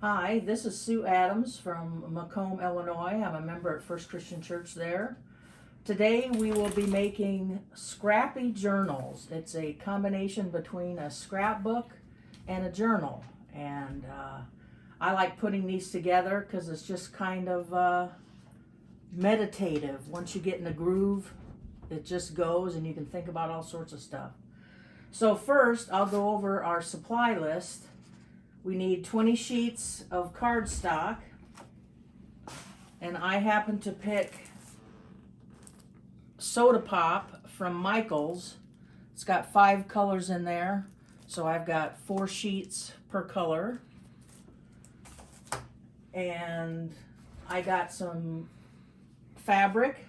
Hi, this is Sue Adams from Macomb, Illinois. I'm a member at First Christian Church there. Today we will be making Scrappy journals. It's a combination between a scrapbook and a journal. And I like putting these together because it's just kind of meditative. Once you get in a groove, it just goes and you can think about all sorts of stuff. So first, I'll go over our supply list. We need 20 sheets of cardstock, and I happen to pick Soda Pop from Michael's. It's got 5 colors in there, so I've got 4 sheets per color. And I got some fabric.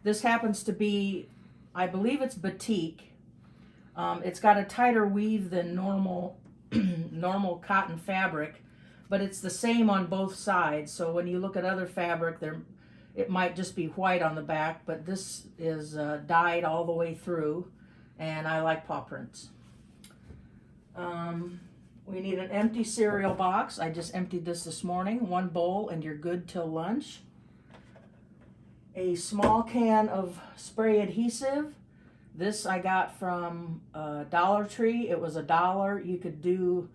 This happens to be, I believe it's batik. It's got a tighter weave than normal cotton fabric, but it's the same on both sides. So when you look at other fabric, it might just be white on the back, but this is dyed all the way through, and I like paw prints. We need an empty cereal box. I just emptied this morning. 1 bowl and you're good till lunch. A small can of spray adhesive. This I got from Dollar Tree. It was $1. You could do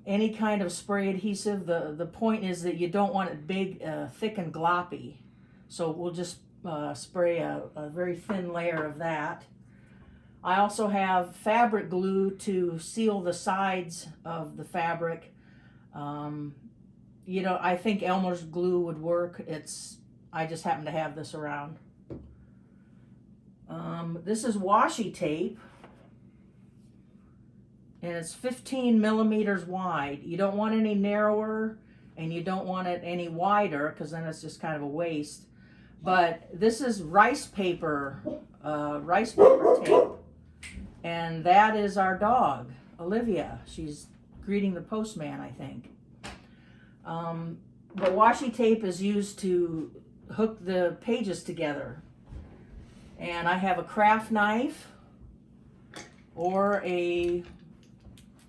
any kind of spray adhesive. The point is that you don't want it big, thick and gloppy. So we'll just spray a very thin layer of that. I also have fabric glue to seal the sides of the fabric. I think Elmer's glue would work. I just happen to have this around. This is washi tape, and it's 15 millimeters wide. You don't want any narrower, and you don't want it any wider, because then it's just kind of a waste. But this is rice paper tape, and that is our dog, Olivia. She's greeting the postman, I think. But washi tape is used to hook the pages together. And I have a craft knife, or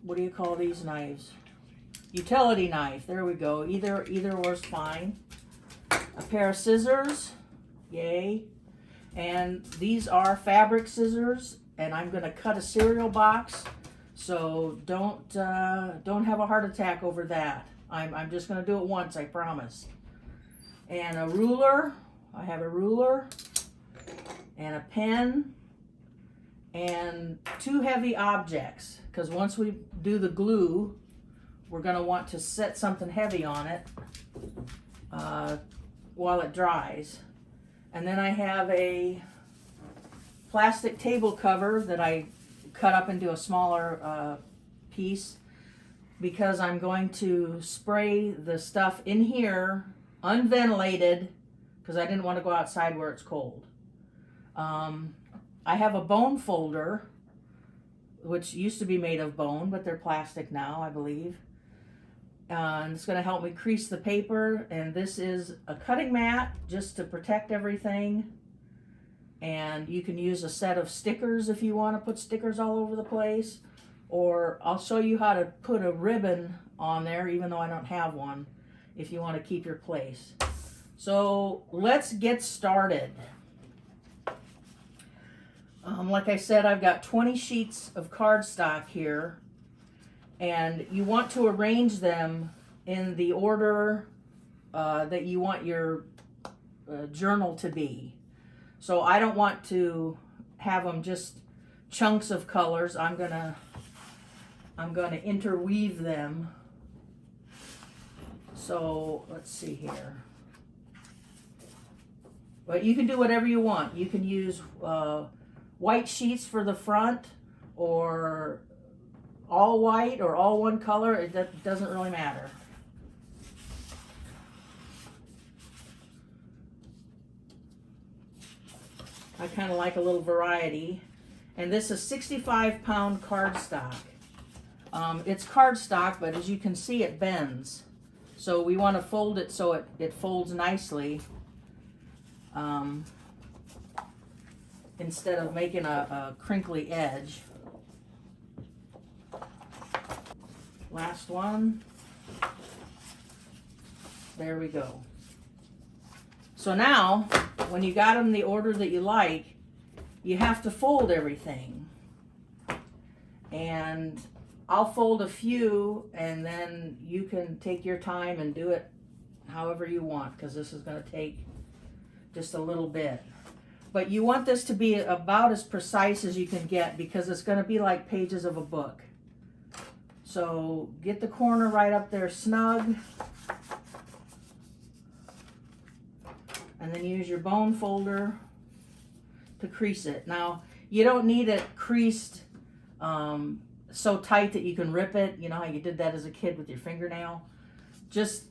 what do you call these knives? Utility knife. There we go. Either or's fine. A pair of scissors, yay. And these are fabric scissors, and I'm going to cut a cereal box. So don't have a heart attack over that. I'm just going to do it once, I promise. And a ruler. I have a ruler. And a pen, and 2 heavy objects, because once we do the glue, we're going to want to set something heavy on it while it dries. And then I have a plastic table cover that I cut up into a smaller piece, because I'm going to spray the stuff in here unventilated, because I didn't want to go outside where it's cold. I have a bone folder, which used to be made of bone, but they're plastic now, I believe. And it's going to help me crease the paper. And this is a cutting mat just to protect everything. And you can use a set of stickers if you want to put stickers all over the place. Or I'll show you how to put a ribbon on there, even though I don't have one, if you want to keep your place. So let's get started. Like I said, I've got 20 sheets of cardstock here, and you want to arrange them in the order that you want your journal to be. So I don't want to have them just chunks of colors. I'm gonna interweave them. So let's see here. But you can do whatever you want. You can use white sheets for the front, or all white, or all one color. It doesn't really matter. I kind of like a little variety. And this is 65-pound cardstock. It's cardstock, but as you can see, it bends. So we want to fold it so it folds nicely. Instead of making a crinkly edge. Last one. There we go. So now, when you got them the order that you like, you have to fold everything. And I'll fold a few, and then you can take your time and do it however you want, because this is going to take just a little bit. But you want this to be about as precise as you can get, because it's going to be like pages of a book. So get the corner right up there snug. And then use your bone folder to crease it. Now, you don't need it creased so tight that you can rip it. You know how you did that as a kid with your fingernail? Just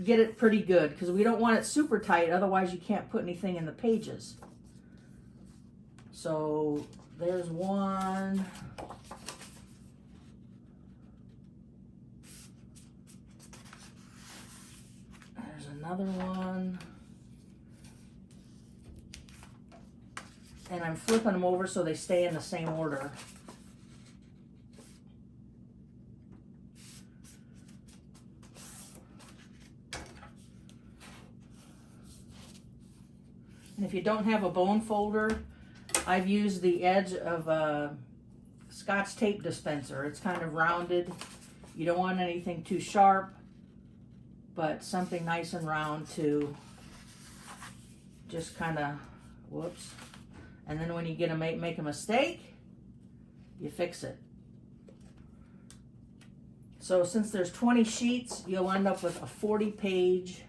get it pretty good, because we don't want it super tight, otherwise you can't put anything in the pages. So there's one. There's another one. And I'm flipping them over so they stay in the same order. And if you don't have a bone folder, I've used the edge of a Scotch tape dispenser. It's kind of rounded. You don't want anything too sharp, but something nice and round to just kind of, whoops. And then when you get make a mistake, you fix it. So since there's 20 sheets, you'll end up with a 40-page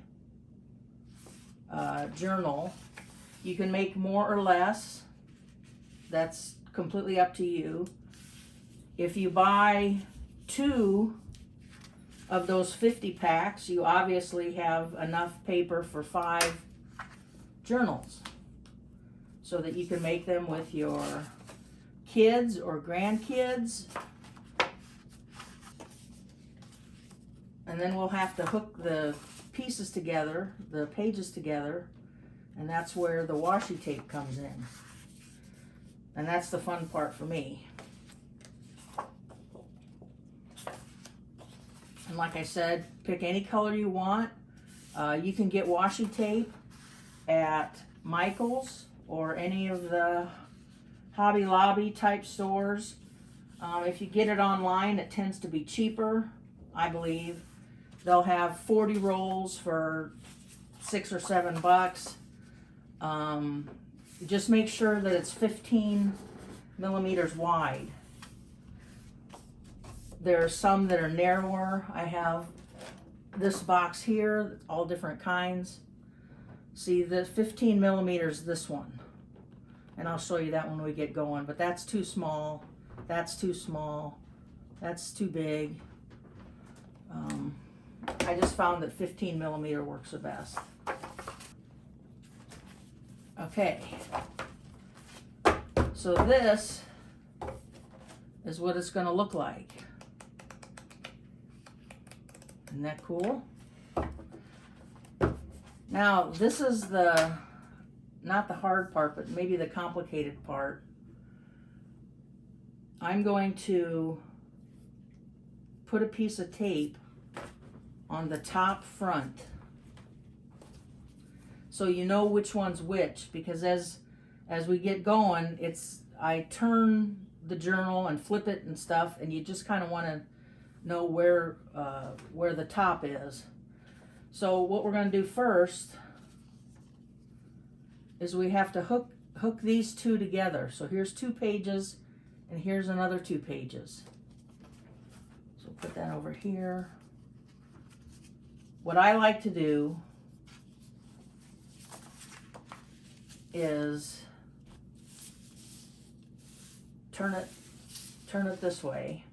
journal. You can make more or less. That's completely up to you. If you buy 2 of those 50 packs, you obviously have enough paper for 5 journals, so that you can make them with your kids or grandkids. And then we'll have to hook the pieces together, the pages together, and that's where the washi tape comes in. And that's the fun part for me. And like I said, pick any color you want. You can get washi tape at Michael's or any of the Hobby Lobby type stores. If you get it online, it tends to be cheaper, I believe. They'll have 40 rolls for $6 or $7. Just make sure that it's 15 millimeters wide. There are some that are narrower. I have this box here, all different kinds. See, the 15 millimeters, this one. And I'll show you that when we get going, but that's too small. That's too small. That's too big. I just found that 15 millimeter works the best. Okay. So this is what it's going to look like. Isn't that cool? Now, this is the, not the hard part, but maybe the complicated part. I'm going to put a piece of tape on the top front, so you know which one's which, because as we get going, I turn the journal and flip it and stuff, and you just kind of want to know where the top is. So what we're going to do first is we have to hook these two together. So here's 2 pages, and here's another 2 pages. So put that over here. What I like to do is turn it this way.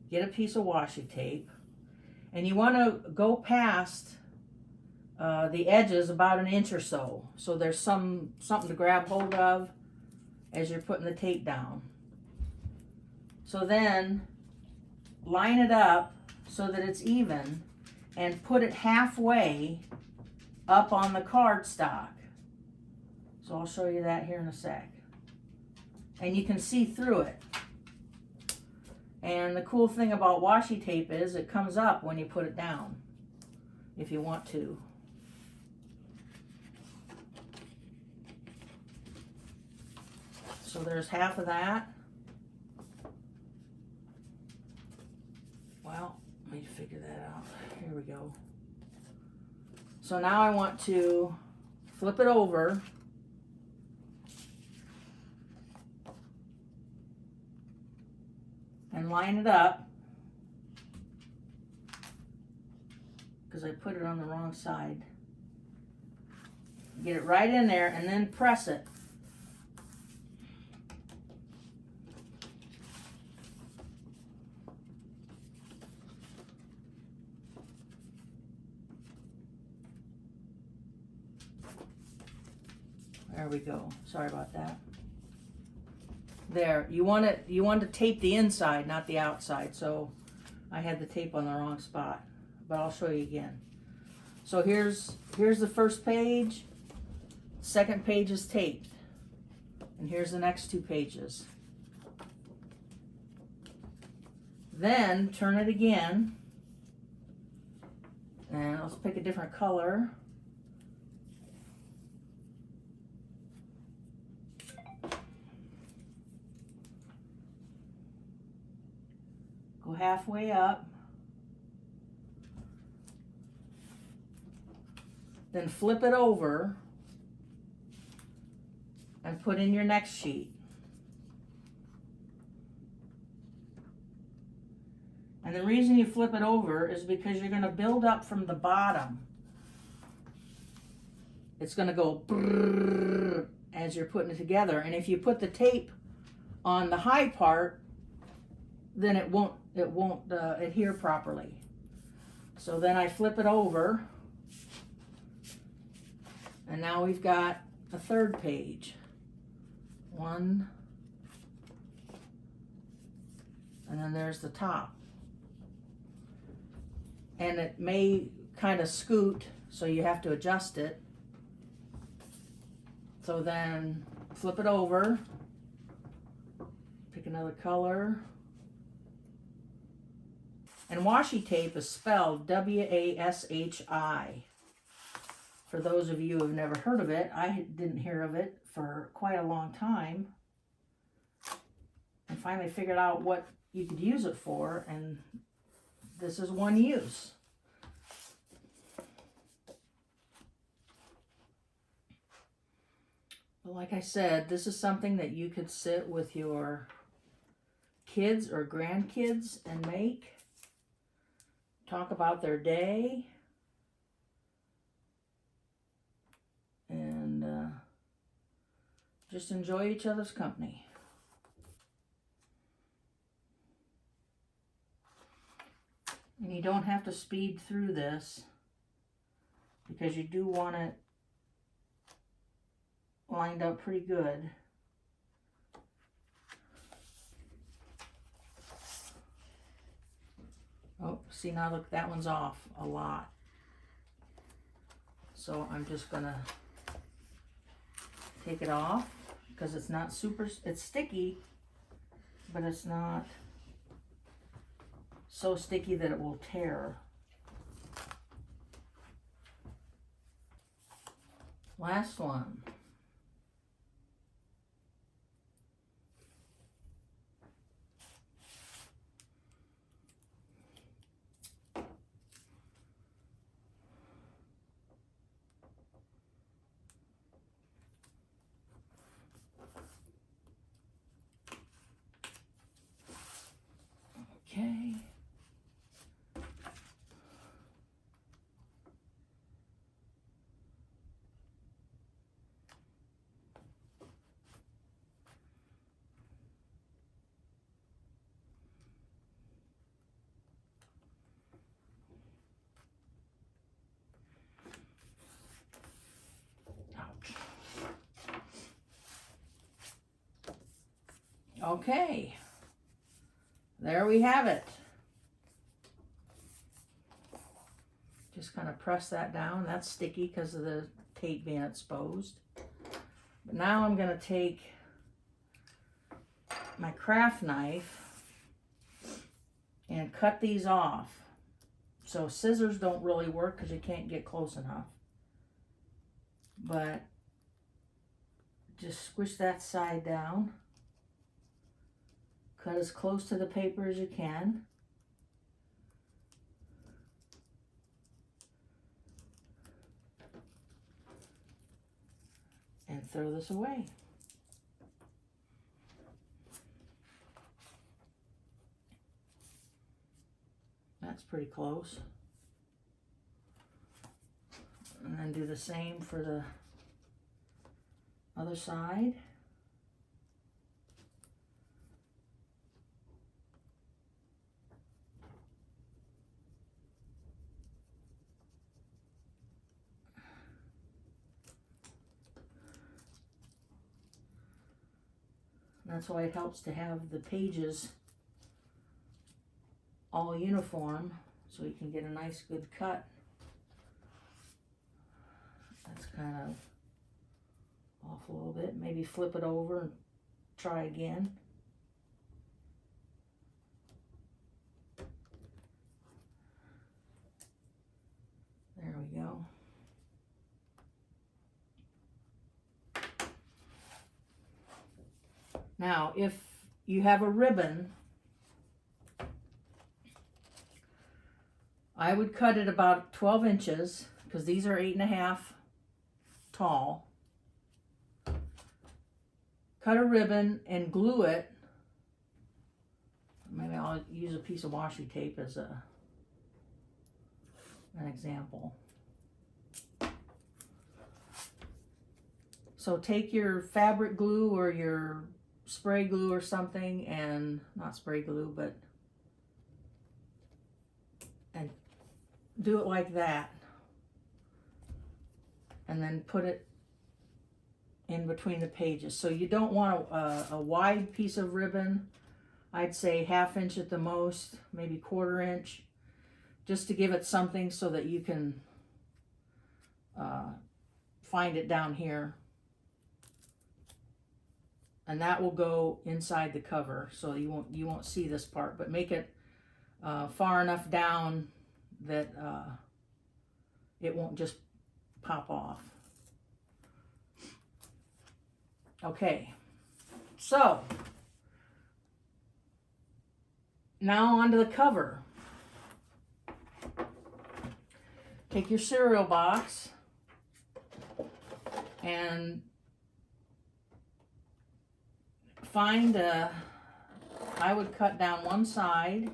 Get a piece of washi tape, and you want to go past the edges about an inch or so. So there's something to grab hold of as you're putting the tape down. So then line it up so that it's even, and put it halfway up on the cardstock. So I'll show you that here in a sec. And you can see through it. And the cool thing about washi tape is it comes up when you put it down, if you want to. So there's half of that. Well, let me figure that out. Here we go. So now I want to flip it over. And line it up. Because I put it on the wrong side. Get it right in there and then press it. There we go. Sorry about that. There. You want to tape the inside, not the outside. So I had the tape on the wrong spot. But I'll show you again. So here's the first page. Second page is taped. And here's the next two pages. Then turn it again. And let's pick a different color. Go halfway up. Then flip it over and put in your next sheet. And the reason you flip it over is because you're going to build up from the bottom. It's going to go brrrr as you're putting it together. And if you put the tape on the high part, then it won't adhere properly. So then I flip it over. And now we've got a third page. One. And then there's the top. And it may kind of scoot, so you have to adjust it. So then flip it over. Pick another color. And washi tape is spelled W-A-S-H-I. For those of you who have never heard of it, I didn't hear of it for quite a long time. And finally figured out what you could use it for, and this is one use. But like I said, this is something that you could sit with your kids or grandkids and make. Talk about their day. And just enjoy each other's company. And you don't have to speed through this because you do want it lined up pretty good. Oh, see now look, that one's off a lot. So I'm just gonna take it off because it's not super, it's sticky, but it's not so sticky that it will tear. Last one. Okay. Ouch. Okay. There we have it. Just kind of press that down. That's sticky because of the tape being exposed. But now I'm going to take my craft knife and cut these off. So scissors don't really work because you can't get close enough. But just squish that side down. Cut as close to the paper as you can. And throw this away. That's pretty close. And then do the same for the other side. That's why it helps to have the pages all uniform so you can get a nice good cut. That's kind of off a little bit. Maybe flip it over and try again. There we go. Now, if you have a ribbon, I would cut it about 12 inches because these are 8.5 tall. Cut a ribbon and glue it. Maybe I'll use a piece of washi tape as an example. So take your fabric glue or your spray glue or something, and not spray glue, but and do it like that, and then put it in between the pages. So you don't want a wide piece of ribbon. I'd say 1/2 inch at the most, maybe 1/4 inch, just to give it something so that you can find it down here. And that will go inside the cover, so you won't see this part, but make it far enough down that it won't just pop off. Okay, so now onto the cover. Take your cereal box and find I would cut down one side.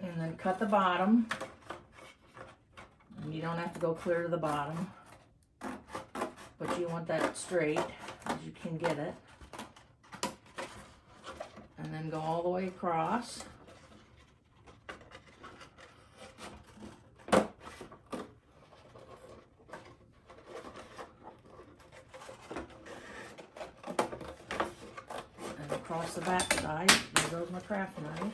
And then cut the bottom. And you don't have to go clear to the bottom, but you want that straight as you can get it. And then go all the way across. And across the back side. There goes my craft knife.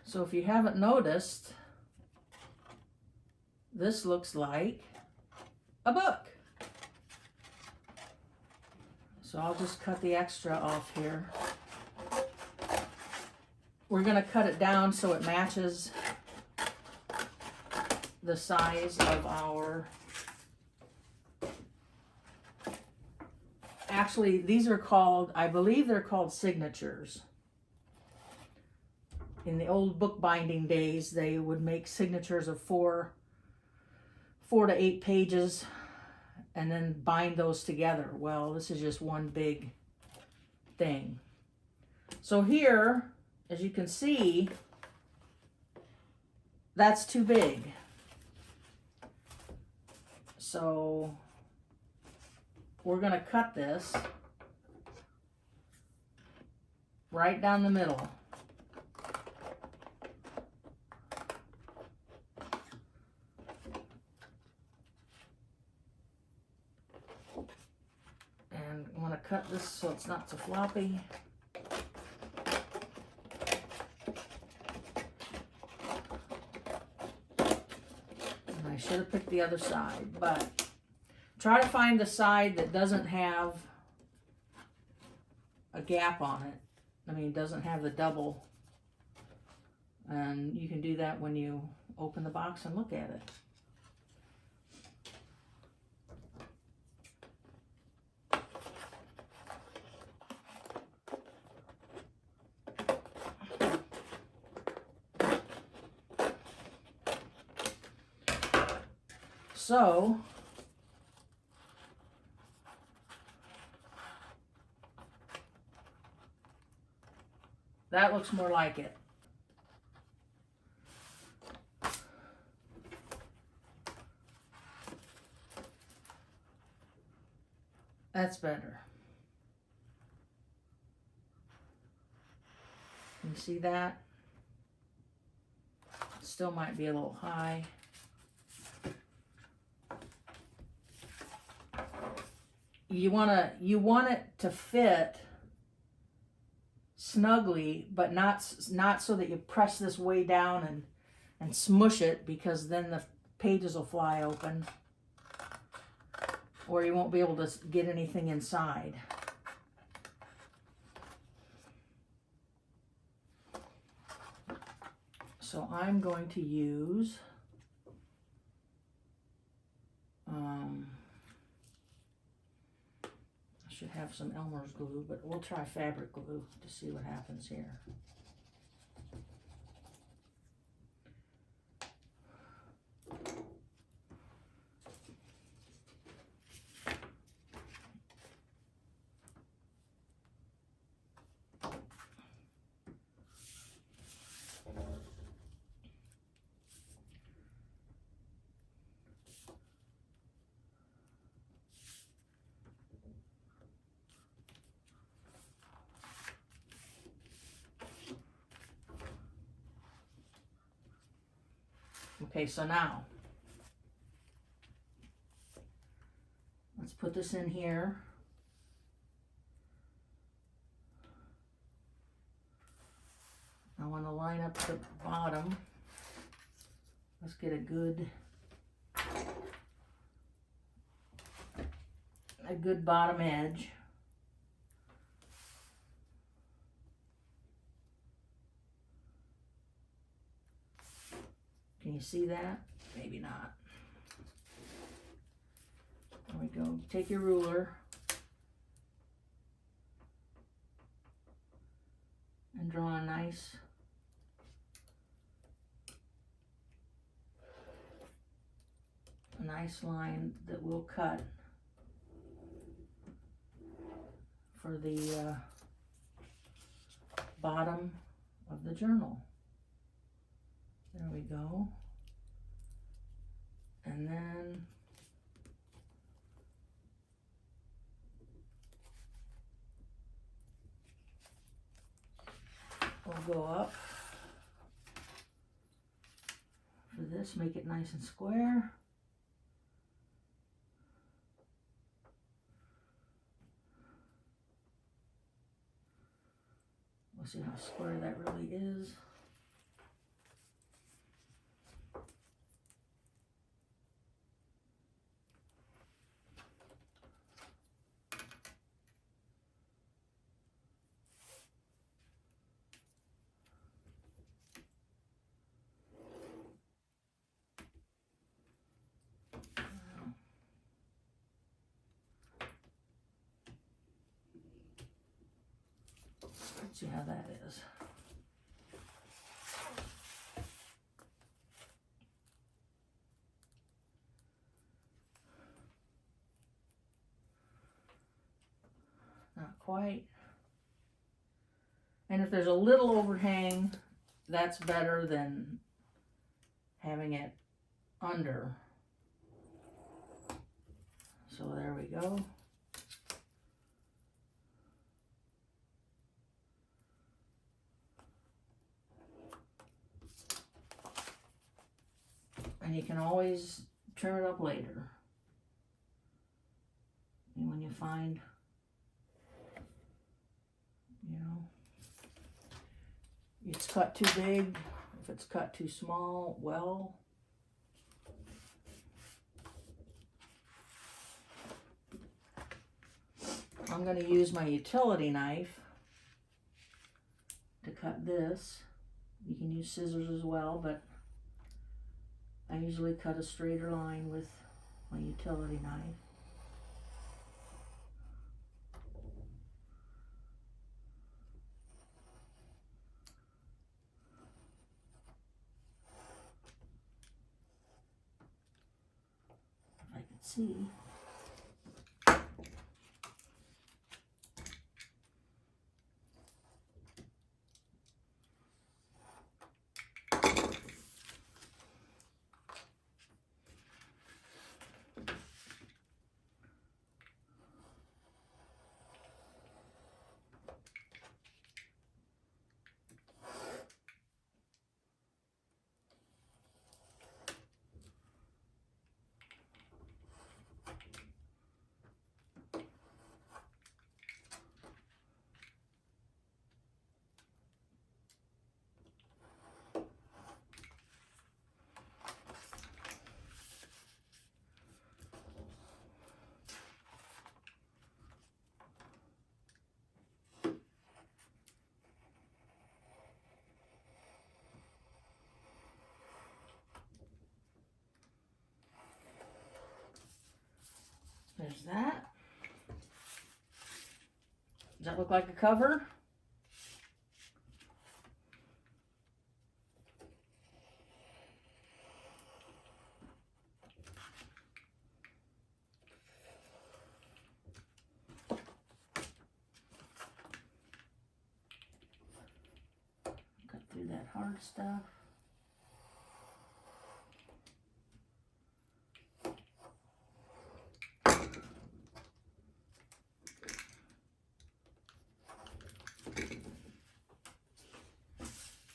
So if you haven't noticed, this looks like a book. So I'll just cut the extra off here. We're going to cut it down so it matches the size of our... Actually, these are called, I believe they're called signatures. In the old bookbinding days, they would make signatures of 4 to 8 pages and then bind those together. Well, this is just one big thing. So here, as you can see, that's too big. So we're going to cut this right down the middle. cut this so it's not so floppy. And I should have picked the other side, but try to find the side that doesn't have a gap on it. I mean, it doesn't have the double. And you can do that when you open the box and look at it. So, that looks more like it. That's better. Can you see that? It still might be a little high. You want it to fit snugly, but not so that you press this way down and smush it, because then the pages will fly open, or you won't be able to get anything inside. So I'm going to use I should have some Elmer's glue, but we'll try fabric glue to see what happens here. Okay, so now let's put this in here. I want to line up the bottom. Let's get a good bottom edge. Can you see that? Maybe not. There we go. Take your ruler and draw a nice line that we'll cut for the bottom of the journal. There we go. And then we'll go up for this, make it nice and square. We'll see how square that really is. Let's see how that is. Not quite. And if there's a little overhang, that's better than having it under. So there we go. And you can always trim it up later. And when you find it's cut too big, if it's cut too small, well. I'm going to use my utility knife to cut this. You can use scissors as well, but I usually cut a straighter line with my utility knife. If I can see. There's that. Does that look like a cover? Cut through that hard stuff.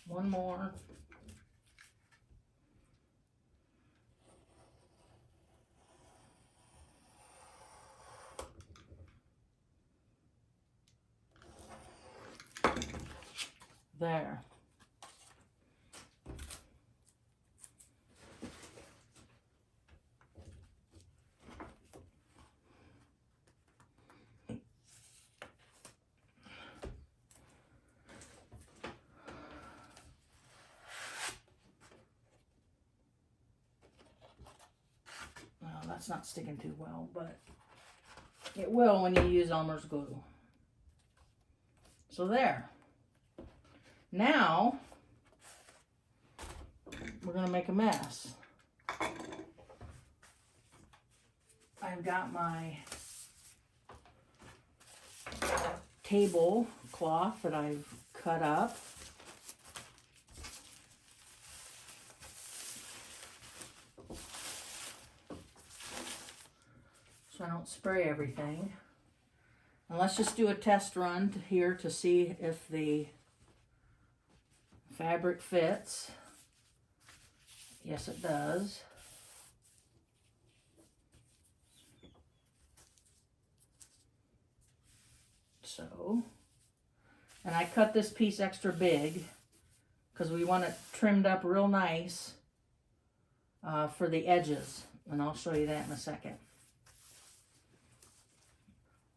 One more. There. Well, that's not sticking too well, but it will when you use Elmer's glue. So there. Now, we're going to make a mess. I've got my tablecloth that I've cut up. So I don't spray everything. And let's just do a test run here to see if the fabric fits. Yes, it does. So, and I cut this piece extra big because we want it trimmed up real nice for the edges. And I'll show you that in a second.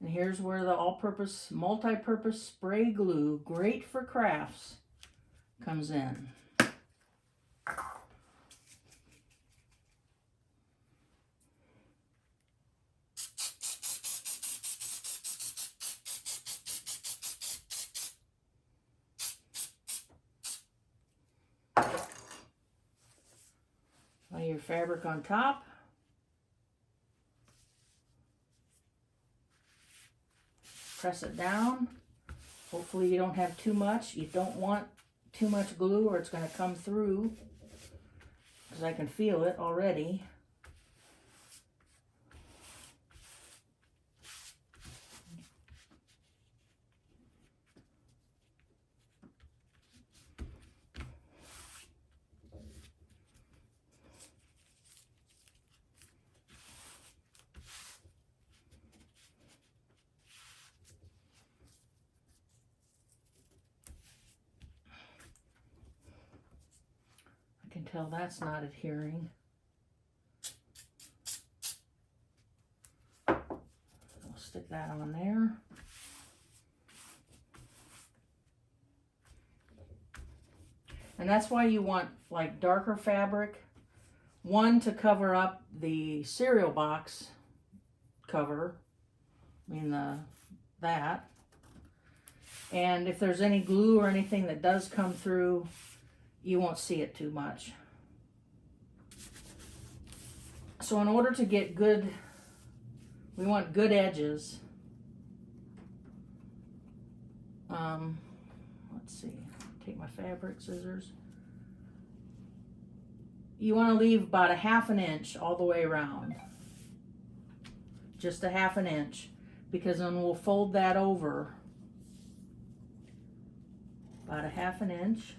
And here's where the all-purpose, multi-purpose spray glue, great for crafts, comes in. Lay your fabric on top. Press it down. Hopefully you don't have too much. You don't want too much glue or it's going to come through, because I can feel it already. tell that's not adhering. I'll stick that on there. And that's why you want like darker fabric. One, to cover up the cereal box cover. I mean that. And if there's any glue or anything that does come through, you won't see it too much. So in order to get good, we want good edges. Let's see, take my fabric scissors. You want to leave about a 1/2 inch all the way around. Just a 1/2 inch, because then we'll fold that over about a 1/2 inch.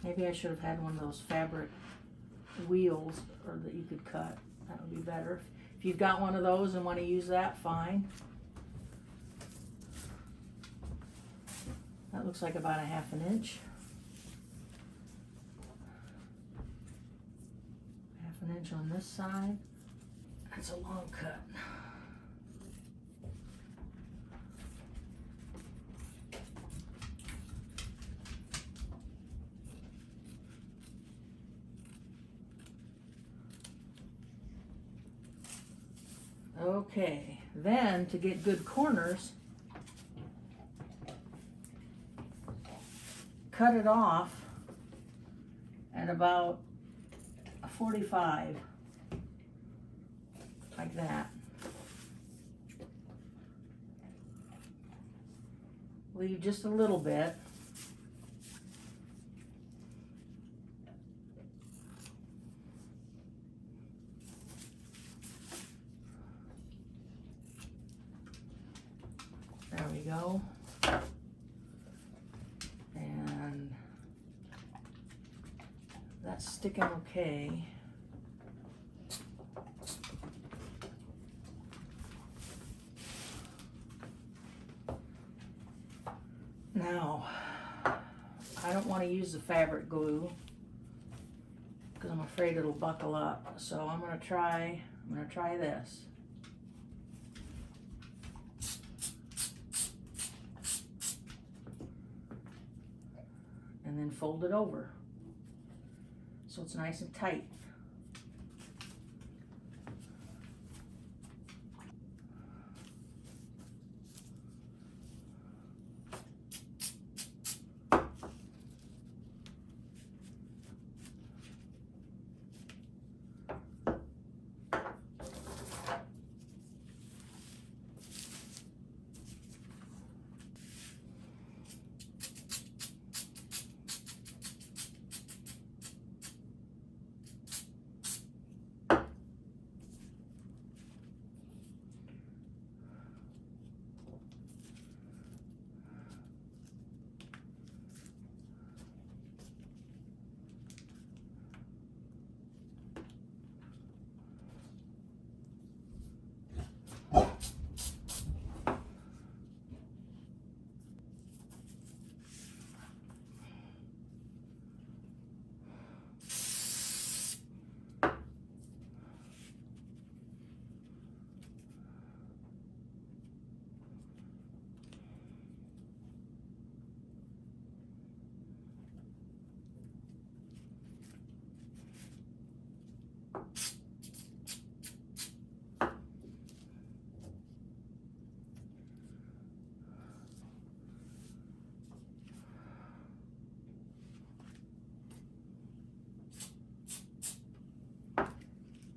Maybe I should have had one of those fabric wheels or that you could cut. That would be better. If you've got one of those and want to use that, fine. That looks like about a 1/2 inch. 1/2 inch on this side. That's a long cut. Okay, then to get good corners, cut it off at about a 45, like that. Leave just a little bit. There we go. And that's sticking okay. Now, I don't want to use the fabric glue because I'm afraid it'll buckle up. So I'm gonna try this. And then fold it over so it's nice and tight.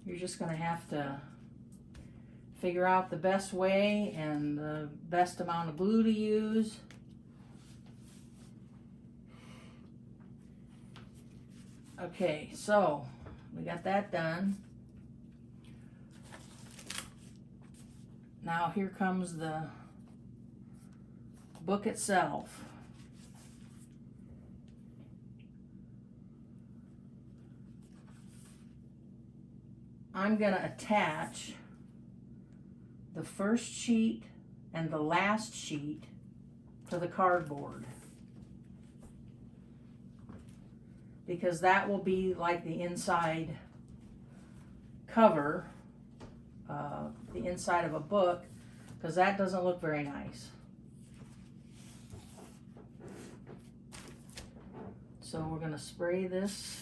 You're just going to have to figure out the best way and the best amount of glue to use. Okay, so we got that done. Now here comes the book itself. I'm going to attach the first sheet and the last sheet to the cardboard, because that will be like the inside cover, the inside of a book, because that doesn't look very nice. So we're going to spray this.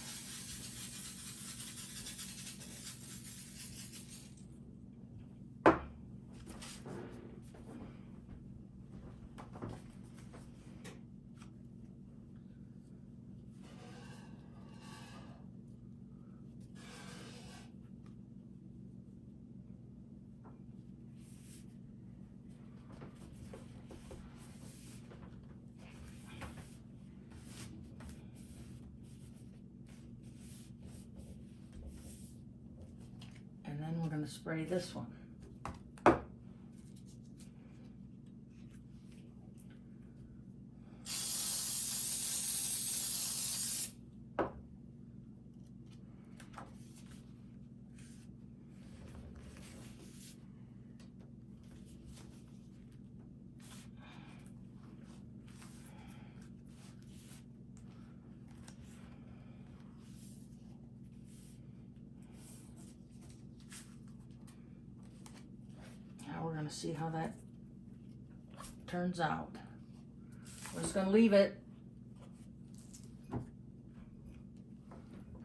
And then we're going to spray this one. We're going to see how that turns out. We're just going to leave it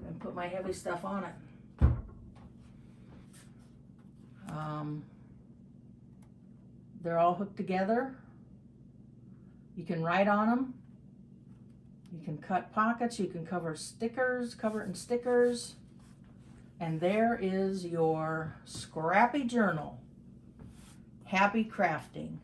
and put my heavy stuff on it. They're all hooked together. You can write on them. You can cut pockets. You can cover it in stickers. And there is your Scrappy journal. Happy crafting.